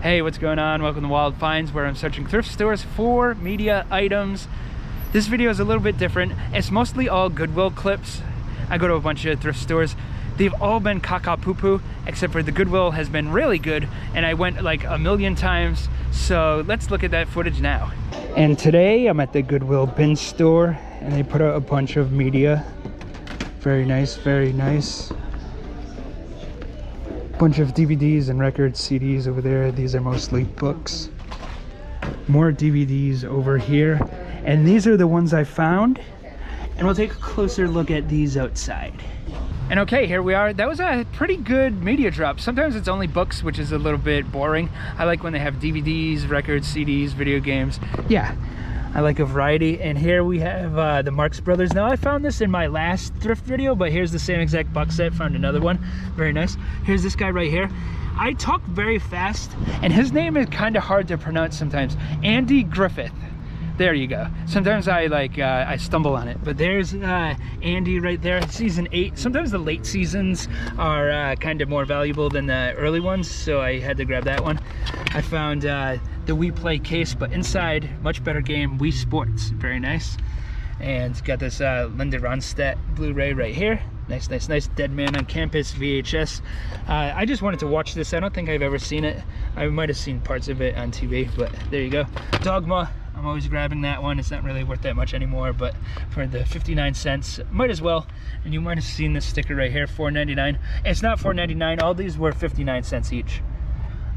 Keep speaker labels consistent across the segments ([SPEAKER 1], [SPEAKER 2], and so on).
[SPEAKER 1] Hey, what's going on? Welcome to Wild Finds, where I'm searching thrift stores for media items. This video is a little bit different. It's mostly all Goodwill clips. I go to a bunch of thrift stores. They've all been caca poo poo, except for the Goodwill has been really good, and I went like a million times. So let's look at that footage now. And today I'm at the Goodwill bin store, and they put out a bunch of media. Very nice, very nice. Bunch of DVDs and records, CDs over there. These are mostly books. More DVDs over here. And these are the ones I found. And we'll take a closer look at these outside. And okay, here we are. That was a pretty good media drop. Sometimes it's only books, which is a little bit boring. I like when they have DVDs, records, CDs, video games. Yeah, I like a variety. And here we have the Marx Brothers. Now, I found this in my last thrift video, but here's the same exact box set. Found another one. Very nice. Here's this guy right here. I talk very fast, and his name is kind of hard to pronounce sometimes. Andy Griffith. There you go. Sometimes I stumble on it, but there's Andy right there. Season 8. Sometimes the late seasons are kind of more valuable than the early ones, so I had to grab that one. I found the Wii Play case, but inside, much better game, Wii Sports. Very nice. And got this Linda Ronstadt Blu-ray right here. Nice, nice, nice. Dead Man on Campus VHS. I just wanted to watch this. I don't think I've ever seen it. I might have seen parts of it on TV, but there you go. Dogma. I'm always grabbing that one. It's not really worth that much anymore, but for the 59 cents, might as well. And you might have seen this sticker right here, $4.99. It's not $4.99. All these were 59 cents each.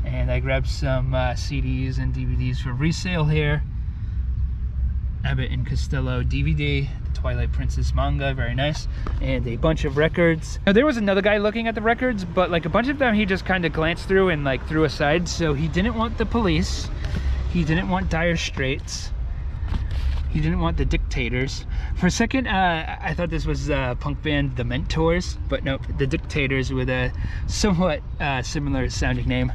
[SPEAKER 1] And I grabbed some CDs and DVDs for resale here. Abbott and Costello DVD, the Twilight Princess manga, very nice. And a bunch of records. Now, there was another guy looking at the records, but like a bunch of them he just kind of glanced through and like threw aside. So he didn't want the police. He didn't want Dire Straits. He didn't want the Dictators. For a second, I thought this was punk band The Mentors, but nope, the Dictators with a somewhat similar sounding name.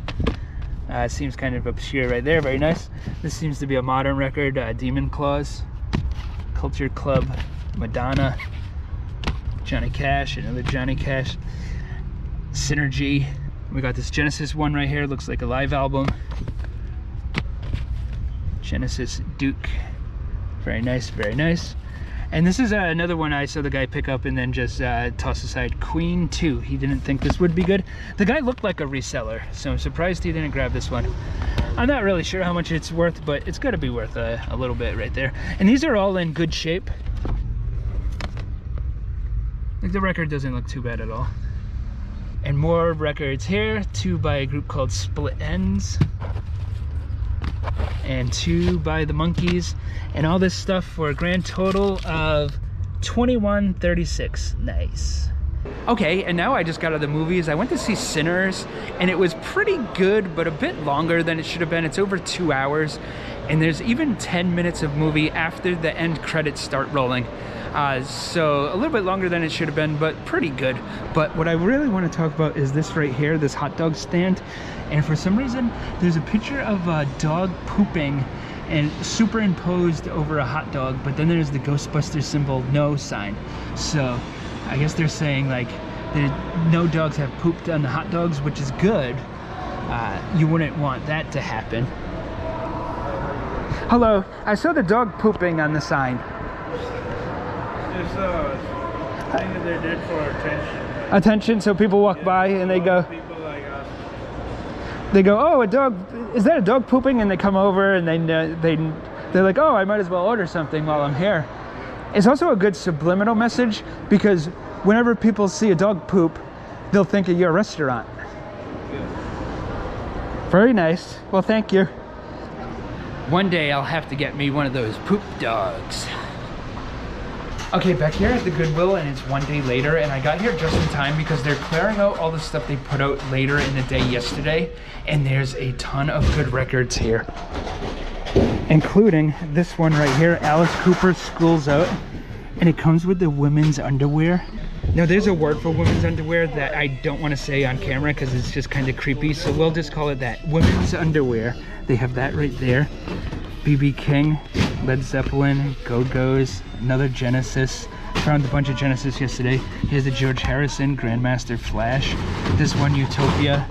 [SPEAKER 1] Seems kind of obscure right there, very nice. This seems to be a modern record, Demon Claws, Culture Club, Madonna, Johnny Cash, another Johnny Cash, Synergy. We got this Genesis one right here, looks like a live album. Genesis Duke, very nice, very nice. And this is another one I saw the guy pick up and then just toss aside. Queen 2. He didn't think this would be good. The guy looked like a reseller, so I'm surprised he didn't grab this one. I'm not really sure how much it's worth, but it's got to be worth a little bit right there. And these are all in good shape. Like, the record doesn't look too bad at all. And more records here. 2 by a group called Split Ends. And 2 by the Monkees, and all this stuff for a grand total of $21.36. Nice. Okay, and now I just got out of the movies. I went to see Sinners, and it was pretty good, but a bit longer than it should have been. It's over 2 hours, and there's even 10 minutes of movie after the end credits start rolling. So a little bit longer than it should have been, but pretty good. But what I really want to talk about is this right here, this hot dog stand. And for some reason, there's a picture of a dog pooping and superimposed over a hot dog, but then there's the Ghostbusters symbol no sign. So I guess they're saying like no dogs have pooped on the hot dogs, which is good. You wouldn't want that to happen. Hello, I saw the dog pooping on the sign.
[SPEAKER 2] It's a thing that they did for attention.
[SPEAKER 1] Attention, so people walk by and they go.
[SPEAKER 2] People like us.
[SPEAKER 1] They go, oh, a dog, is that a dog pooping? And they come over and they're like, oh, I might as well order something while I'm here. It's also a good subliminal message, because whenever people see a dog poop, they'll think of your restaurant.
[SPEAKER 2] Good.
[SPEAKER 1] Very nice. Well, thank you. One day I'll have to get me one of those poop dogs. Okay, back here at the Goodwill, and it's one day later, and I got here just in time because they're clearing out all the stuff they put out later in the day yesterday, and there's a ton of good records here, including this one right here, Alice Cooper's School's Out, and it comes with the women's underwear. Now, there's a word for women's underwear that I don't want to say on camera because it's just kind of creepy, so we'll just call it that, women's underwear. They have that right there. B.B. King, Led Zeppelin, Go-Go's, another Genesis. Found a bunch of Genesis yesterday. Here's the George Harrison Grandmaster Flash. This one, Utopia.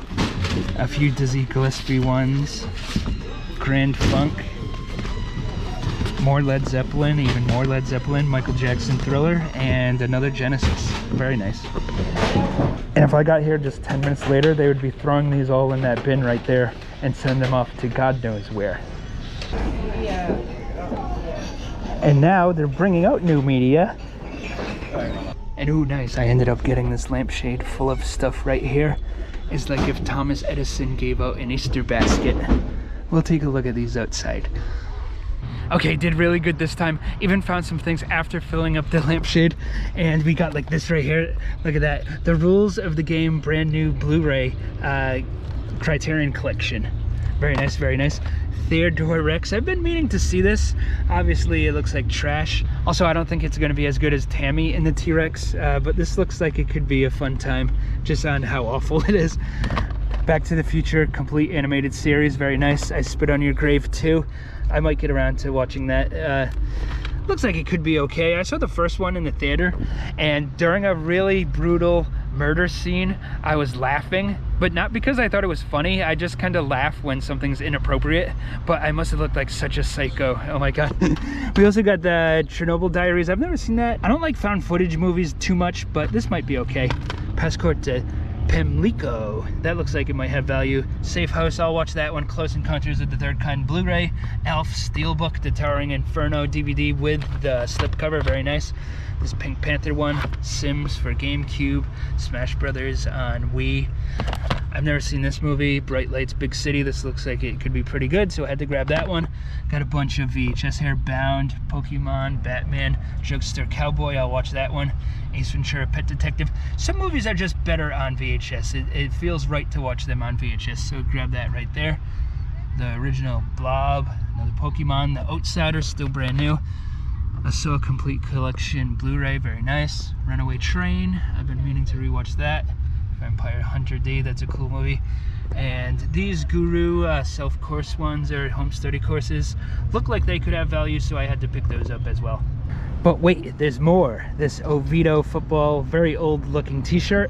[SPEAKER 1] A few Dizzy Gillespie ones. Grand Funk. More Led Zeppelin, even more Led Zeppelin, Michael Jackson Thriller, and another Genesis. Very nice. And if I got here just 10 minutes later, they would be throwing these all in that bin right there and send them off to God knows where. And now they're bringing out new media. And ooh, nice, I ended up getting this lampshade full of stuff right here. It's like if Thomas Edison gave out an Easter basket. We'll take a look at these outside. Okay, did really good this time. Even found some things after filling up the lampshade. And we got like this right here. Look at that. The Rules of the Game brand new Blu-ray Criterion collection. Very nice, very nice. Theodore Rex. I've been meaning to see this. Obviously, it looks like trash. Also, I don't think it's going to be as good as Tammy in the T-Rex, but this looks like it could be a fun time just on how awful it is. Back to the Future complete animated series. Very nice. I Spit on Your Grave too. I might get around to watching that. Looks like it could be okay. I saw the first one in the theater, and during a really brutal murder scene, I was laughing, but not because I thought it was funny. I just kind of laugh when something's inappropriate, but I must have looked like such a psycho. Oh my god. We also got the Chernobyl Diaries. I've never seen that. I don't like found footage movies too much, but this might be okay. Passport to Pimlico. That looks like it might have value. Safe House, I'll watch that one. Close Encounters of the Third Kind Blu-ray. Elf Steelbook, The Towering Inferno DVD with the slipcover. Very nice. This Pink Panther one. Sims for GameCube. Smash Brothers on Wii. I've never seen this movie. Bright Lights, Big City. This looks like it could be pretty good, so I had to grab that one. Got a bunch of VHS here. Bound, Pokemon, Batman, Jokester Cowboy. I'll watch that one. Ace Ventura, Pet Detective. Some movies are just better on VHS. It feels right to watch them on VHS, so grab that right there. The original Blob, another Pokemon. The Outsider, still brand new. I saw a complete collection Blu-ray, very nice. Runaway Train, I've been meaning to rewatch that. Vampire Hunter D, that's a cool movie. And these Guru self-course ones, or home study courses, look like they could have value, so I had to pick those up as well. But wait, there's more. This Oviedo football, very old looking t-shirt.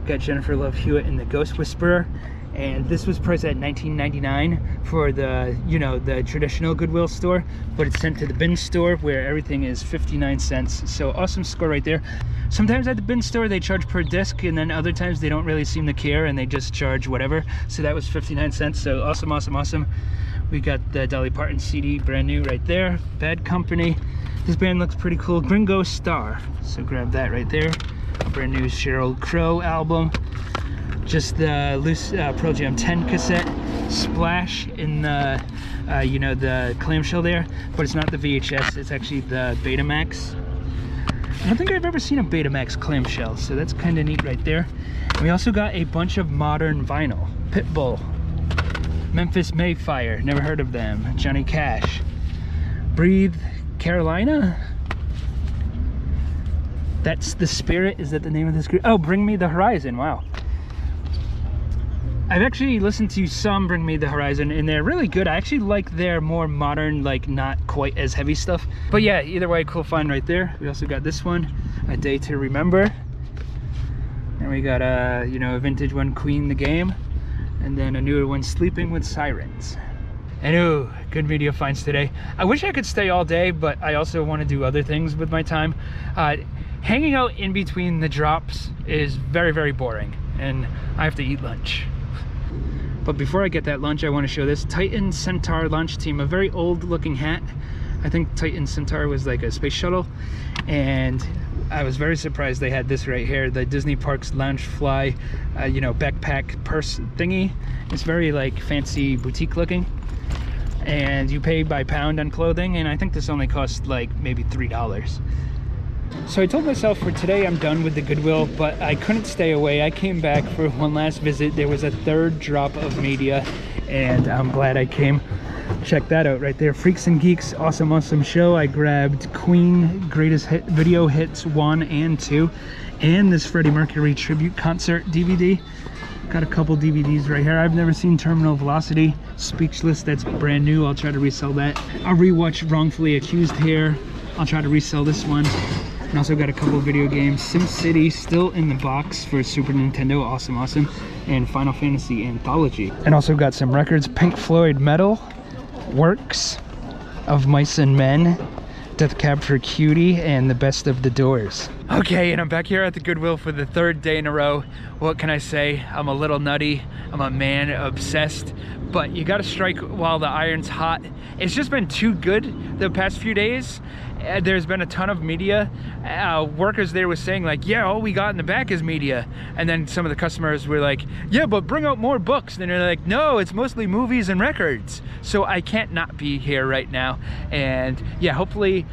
[SPEAKER 1] Got Jennifer Love Hewitt in The Ghost Whisperer. And this was priced at $19.99 for the, you know, the traditional Goodwill store, but it's sent to the bin store where everything is 59 cents. So awesome score right there. Sometimes at the bin store they charge per disc, and then other times they don't really seem to care and they just charge whatever. So that was 59 cents. So awesome, awesome, awesome. We got the Dolly Parton CD, brand new right there. Bad Company. This band looks pretty cool. Gringo Star. So grab that right there. A brand new Sheryl Crow album. Just the loose Pearl Jam 10 cassette. Splash in the, you know, the clamshell there, but it's not the VHS, it's actually the Betamax. I don't think I've ever seen a Betamax clamshell, so that's kind of neat right there. And we also got a bunch of modern vinyl. Pitbull, Memphis Mayfire, never heard of them. Johnny Cash, Breathe, Carolina. That's the Spirit. Is that the name of this group? Oh, Bring Me the Horizon. Wow. I've actually listened to some Bring Me the Horizon, and they're really good. I actually like their more modern, like not quite as heavy stuff. But yeah, either way, cool find right there. We also got this one, A Day to Remember. And we got a, you know, a vintage one, Queen the Game. And then a newer one, Sleeping with Sirens. And ooh, good media finds today. I wish I could stay all day, but I also want to do other things with my time. Hanging out in between the drops is very, very boring, and I have to eat lunch. But before I get that lunch, I want to show this Titan Centaur launch team, a very old looking hat. I think Titan Centaur was like a space shuttle, and I was very surprised they had this right here, the Disney Parks Loungefly, you know, backpack purse thingy. It's very like fancy boutique looking, and you pay by pound on clothing, and I think this only cost like maybe $3. So I told myself for today I'm done with the Goodwill, but I couldn't stay away. I came back for one last visit. There was a third drop of media, and I'm glad I came. Check that out right there. Freaks and Geeks, awesome, awesome show. I grabbed Queen Greatest Video Hits 1 and 2, and this Freddie Mercury tribute concert DVD. Got a couple DVDs right here. I've never seen Terminal Velocity. Speechless, that's brand new. I'll try to resell that. I'll rewatch Wrongfully Accused here. I'll try to resell this one. And also got a couple of video games. SimCity still in the box for Super Nintendo, awesome, awesome. And Final Fantasy Anthology. And also got some records, Pink Floyd Metal, Works, Of Mice and Men, Death Cab for Cutie, and The Best of the Doors. Okay, and I'm back here at the Goodwill for the third day in a row. What can I say? I'm a little nutty. I'm a man obsessed. But you gotta strike while the iron's hot. It's just been too good the past few days. There's been a ton of media. Workers there was saying like, yeah, all we got in the back is media. And then some of the customers were like, yeah, but bring out more books. And they're like, no, it's mostly movies and records. So I can't not be here right now. And yeah, hopefully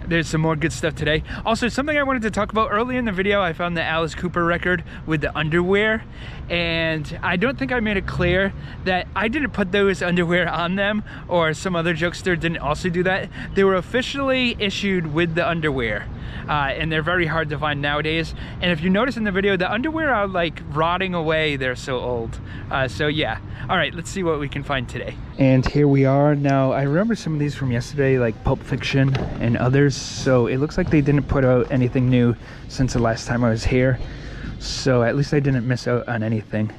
[SPEAKER 1] there's some more good stuff today. Also, something I wanted to talk about early in the video, I found the Alice Cooper record with the underwear. And I don't think I made it clear that I didn't put those underwear on them, or some other jokester didn't also do that. They were officially issued with the underwear. And they're very hard to find nowadays. And if you notice in the video, the underwear are like rotting away, they're so old. So yeah, all right, let's see what we can find today. And here we are. Now, I remember some of these from yesterday, like Pulp Fiction and others. So it looks like they didn't put out anything new since the last time I was here. So at least I didn't miss out on anything.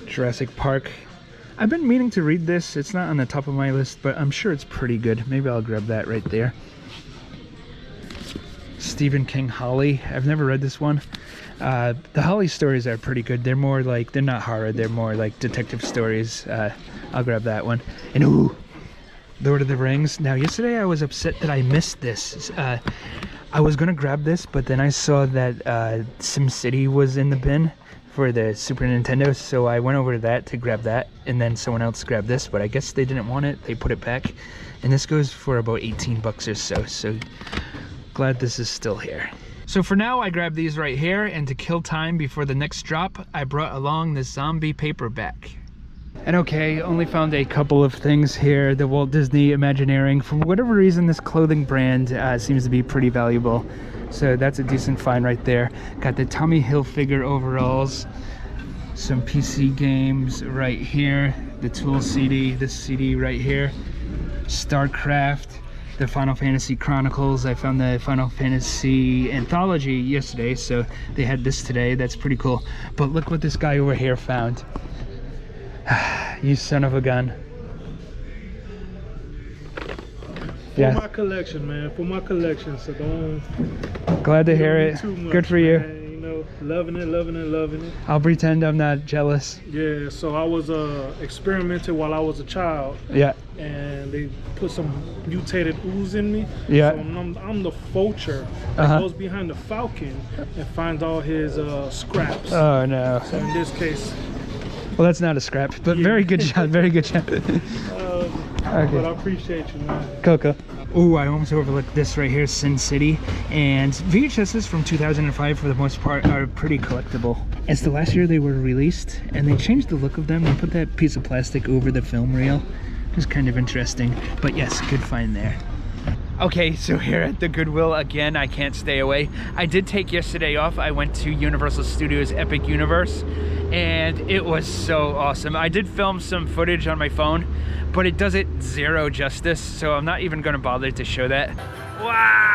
[SPEAKER 1] Jurassic Park. I've been meaning to read this. It's not on the top of my list, but I'm sure it's pretty good. Maybe I'll grab that right there. Stephen King Holly. I've never read this one. The Holly stories are pretty good. They're more like, they're not horror, they're more like detective stories. I'll grab that one. And ooh, Lord of the Rings. Now, yesterday I was upset that I missed this. I was gonna grab this, but then I saw that SimCity was in the bin for the Super Nintendo, so I went over to that to grab that, and then someone else grabbed this, but I guess they didn't want it. They put it back, and this goes for about 18 bucks or so, so glad this is still here. So for now, I grabbed these right here, and to kill time before the next drop, I brought along this zombie paperback. And okay, only found a couple of things here. The Walt Disney Imagineering. For whatever reason, this clothing brand seems to be pretty valuable. So that's a decent find right there. Got the Tommy Hilfiger overalls. Some PC games right here. The Tool CD, this CD right here. StarCraft. The Final Fantasy Chronicles. I found the Final Fantasy Anthology yesterday, so they had this today. That's pretty cool. But look what this guy over here found. You son of a gun.
[SPEAKER 2] For my collection, man. For my collection, so don't...
[SPEAKER 1] Glad to hear it.
[SPEAKER 2] Much,
[SPEAKER 1] good for you.
[SPEAKER 2] Man. You know, loving it, loving it, loving it.
[SPEAKER 1] I'll pretend I'm not jealous.
[SPEAKER 2] Yeah, so I was experimenting while I was a child.
[SPEAKER 1] Yeah.
[SPEAKER 2] And they put some mutated ooze in me.
[SPEAKER 1] Yeah.
[SPEAKER 2] So I'm the vulture that goes behind the falcon and finds all his scraps.
[SPEAKER 1] Oh no.
[SPEAKER 2] So in this case...
[SPEAKER 1] Well, that's not a scrap, but yeah. Very good shot, very good shot.
[SPEAKER 2] Okay. But I appreciate you, man.
[SPEAKER 1] Coco. Oh, I almost overlooked this right here, Sin City. And VHSs from 2005, for the most part, are pretty collectible. It's the last year they were released, and they changed the look of them. They put that piece of plastic over the film reel. It was kind of interesting, but yes, good find there. Okay, so here at the Goodwill again, I can't stay away. I did take yesterday off. I went to Universal Studios Epic Universe, and it was so awesome. I did film some footage on my phone, but it does it zero justice, so I'm not even gonna bother to show that. Wow!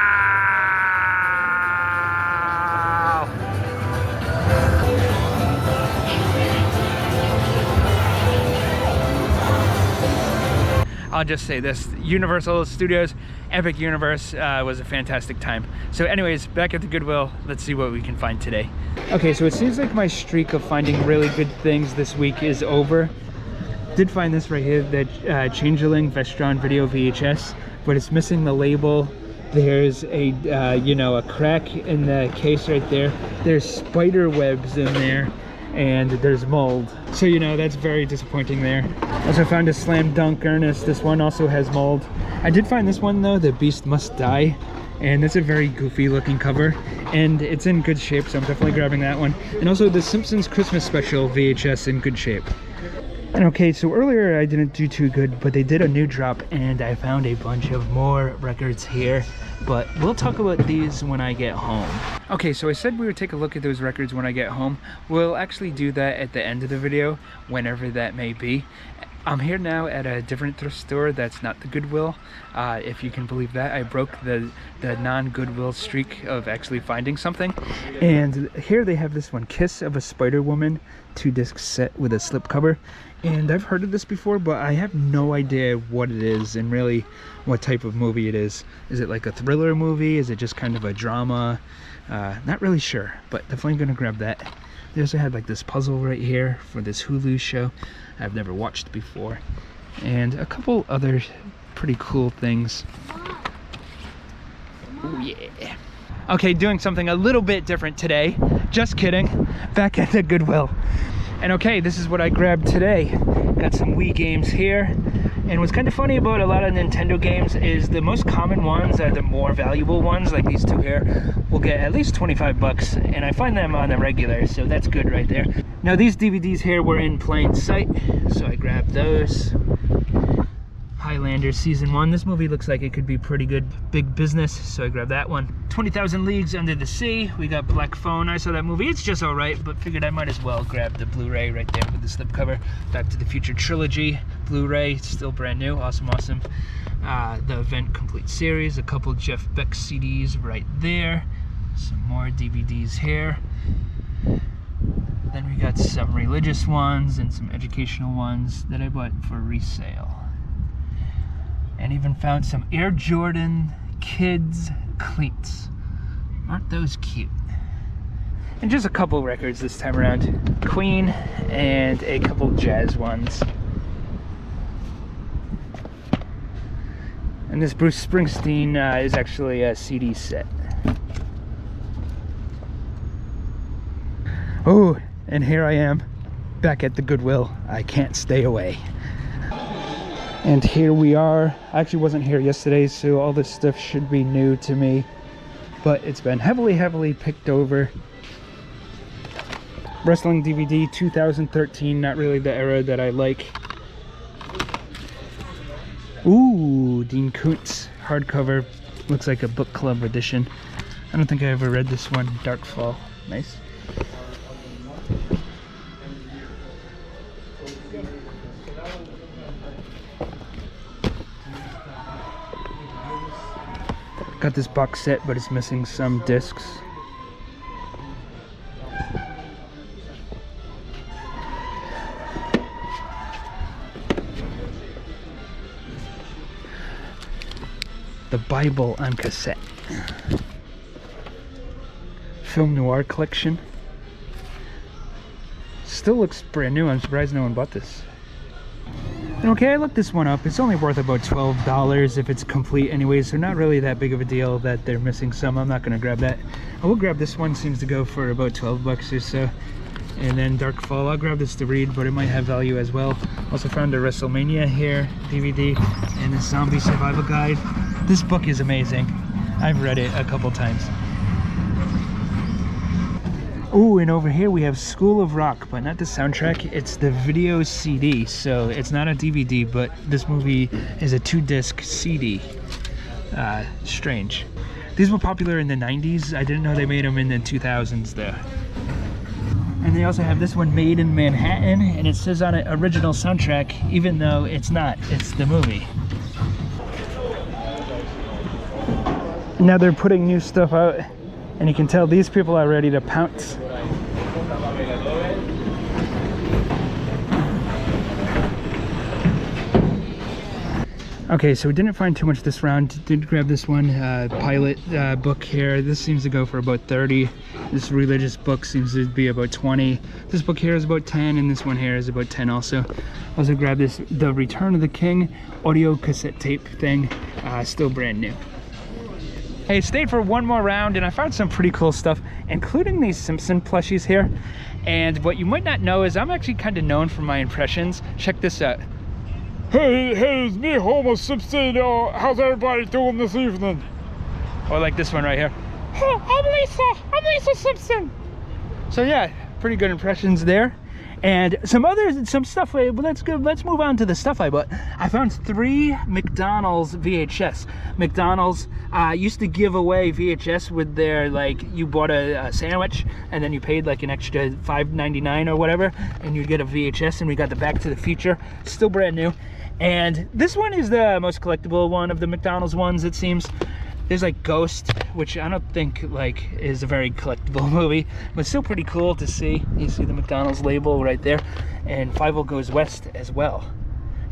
[SPEAKER 1] I'll just say this, Universal Studios Epic Universe was a fantastic time. So anyways, back at the Goodwill, let's see what we can find today. Okay, so it seems like my streak of finding really good things this week is over. Did find this right here, the Changeling Vestron Video VHS, but it's missing the label. There's a, you know, a crack in the case right there. There's spider webs in there, and there's mold. So, you know, that's very disappointing there. Also found a Slam Dunk Ernest. This one also has mold. I did find this one though, The Beast Must Die, and it's a very goofy looking cover, and it's in good shape, so I'm definitely grabbing that one. And also the Simpsons Christmas Special VHS in good shape. And okay, so earlier I didn't do too good, but they did a new drop, and I found a bunch of more records here, but we'll talk about these when I get home. Okay, so I said we would take a look at those records when I get home. We'll actually do that at the end of the video, whenever that may be. I'm here now at a different thrift store that's not the Goodwill. If you can believe that, I broke the non-Goodwill streak of actually finding something. And here they have this one, Kiss of a Spider Woman, 2-disc set with a slipcover. And I've heard of this before, but I have no idea what it is and really what type of movie it is. Is it like a thriller movie? Is it just kind of a drama? Not really sure, but definitely gonna grab that. They also had like this puzzle right here for this Hulu show I've never watched before, and a couple other pretty cool things. Oh yeah. Okay, doing something a little bit different today. Just kidding. Back at the Goodwill. And okay, this is what I grabbed today. Got some Wii games here. And what's kind of funny about a lot of Nintendo games is the most common ones are the more valuable ones, like these two here, will get at least 25 bucks, and I find them on the regular, so that's good right there. Now these DVDs here were in plain sight, so I grabbed those. Highlander Season 1. This movie looks like it could be pretty good big business, so I grabbed that one. 20,000 Leagues Under the Sea. We got Black Phone. I saw that movie. It's just alright, but figured I might as well grab the Blu-ray right there with the slipcover. Back to the Future Trilogy Blu-ray. Still brand new. Awesome, awesome. The Event Complete Series. A couple Jeff Beck CDs right there. Some more DVDs here. Then we got some religious ones and some educational ones that I bought for resale. And even found some Air Jordan kids cleats. Aren't those cute? And just a couple records this time around. Queen and a couple jazz ones. And this Bruce Springsteen is actually a CD set. Oh, and here I am, back at the Goodwill. I can't stay away. And here we are. I actually wasn't here yesterday, so all this stuff should be new to me. But it's been heavily picked over. Wrestling DVD 2013, not really the era that I like. Ooh, Dean Koontz hardcover. Looks like a book club edition. I don't think I ever read this one. Darkfall. Nice. Got this box set, but it's missing some discs. The Bible on cassette. Film Noir collection. Still looks brand new. I'm surprised no one bought this. Okay, I looked this one up. It's only worth about $12 if it's complete anyways, so not really that big of a deal that they're missing some. I'm not going to grab that. I will grab this one. Seems to go for about 12 bucks or so. And then Darkfall, I'll grab this to read, but it might have value as well. Also found a WrestleMania here DVD and a Zombie Survival Guide. This book is amazing. I've read it a couple times. Oh, and over here we have School of Rock, but not the soundtrack. It's the video CD, so it's not a DVD, but this movie is a 2-disc CD. Strange. These were popular in the 90s. I didn't know they made them in the 2000s though. And they also have this one, Made in Manhattan, and it says on it original soundtrack, even though it's not. It's the movie. Now they're putting new stuff out, and you can tell these people are ready to pounce. Okay, so we didn't find too much this round. Did grab this one, pilot book here. This seems to go for about 30. This religious book seems to be about 20. This book here is about 10, and this one here is about 10 also. Also grab this, The Return of the King audio cassette tape thing, still brand new. Hey, stayed for one more round, and I found some pretty cool stuff, including these Simpson plushies here. And what you might not know is I'm actually kind of known for my impressions. Check this out.
[SPEAKER 2] Hey, it's me, Homer Simpson. How's everybody doing this evening?
[SPEAKER 1] Or like this one right here.
[SPEAKER 2] Oh, I'm Lisa Simpson.
[SPEAKER 1] So yeah, pretty good impressions there. And some stuff. Well, let's move on to the stuff I bought. I found 3 McDonald's VHS. McDonald's used to give away VHS with their, like, you bought a sandwich and then you paid like an extra $5.99 or whatever, and you'd get a VHS. And we got the Back to the Future, still brand new. And this one is the most collectible one of the McDonald's ones, it seems. There's like Ghost, which I don't think like is a very collectible movie, but still pretty cool to see. You see the McDonald's label right there, and 5 Goes West as well.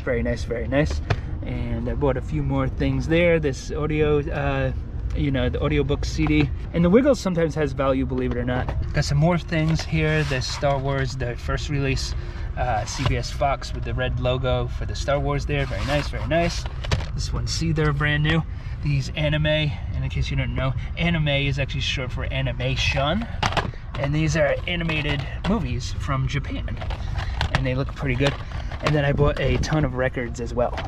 [SPEAKER 1] Very nice, very nice. And I bought a few more things there. This audio, you know, the audiobook CD. And the Wiggles sometimes has value, believe it or not. Got some more things here. The Star Wars, the first release, CBS Fox with the red logo for the Star Wars there. Very nice, very nice. This one, see, they're brand new. These anime, and in case you don't know, anime is actually short for animation, and these are animated movies from Japan, and they look pretty good. And then I bought a ton of records as well.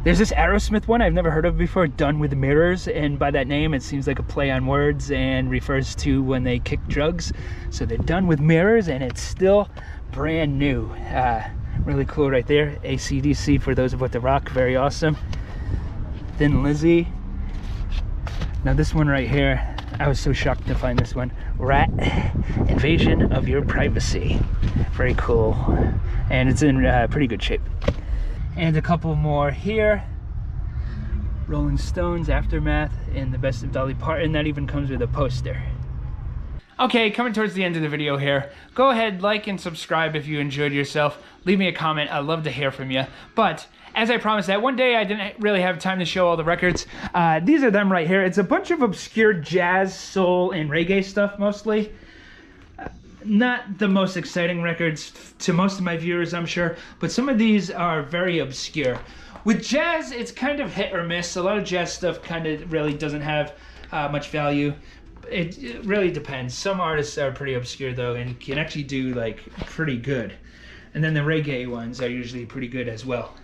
[SPEAKER 1] There's this Aerosmith one I've never heard of before, Done with Mirrors, and by that name it seems like a play on words and refers to when they kick drugs. So they're done with mirrors, and it's still brand new. Really cool right there. AC/DC for those of What the Rock, very awesome. Thin Lizzy. Now this one right here, I was so shocked to find this one. Rat, Invasion of Your Privacy. Very cool. And it's in pretty good shape. And a couple more here. Rolling Stones, Aftermath, and The Best of Dolly Parton. That even comes with a poster. Okay, coming towards the end of the video here. Go ahead, like and subscribe if you enjoyed yourself. Leave me a comment, I'd love to hear from you. But as I promised that one day I didn't really have time to show all the records. These are them right here. It's a bunch of obscure jazz, soul, and reggae stuff mostly. Not the most exciting records to most of my viewers, I'm sure, but some of these are very obscure. With jazz, it's kind of hit or miss. A lot of jazz stuff kind of really doesn't have much value. It really depends. Some artists are pretty obscure though and can actually do like pretty good. And then the reggae ones are usually pretty good as well.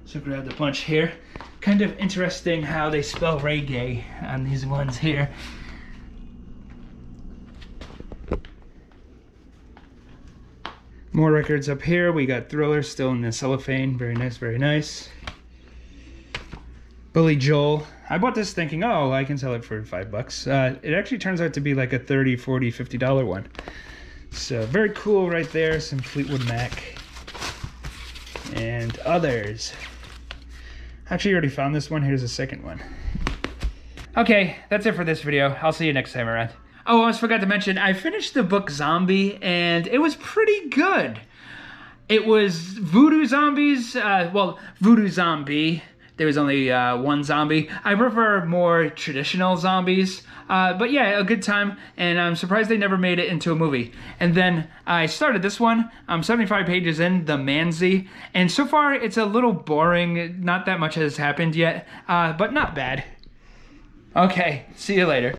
[SPEAKER 1] So grab the bunch here. Kind of interesting how they spell reggae on these ones here. More records up here. We got Thriller still in the cellophane. Very nice, very nice. Billy Joel. I bought this thinking, oh, I can sell it for $5. It actually turns out to be like a $30, $40, $50 one. So very cool right there. Some Fleetwood Mac and others. Actually, I already found this one. Here's a second one. Okay, that's it for this video. I'll see you next time around. Oh, I almost forgot to mention, I finished the book Zombie, and it was pretty good. It was voodoo zombies. Well, voodoo zombie. There was only one zombie. I prefer more traditional zombies. But yeah, a good time, and I'm surprised they never made it into a movie. And then I started this one. I'm 75 pages in, The Manzy, and so far it's a little boring. Not that much has happened yet, but not bad. Okay, see you later.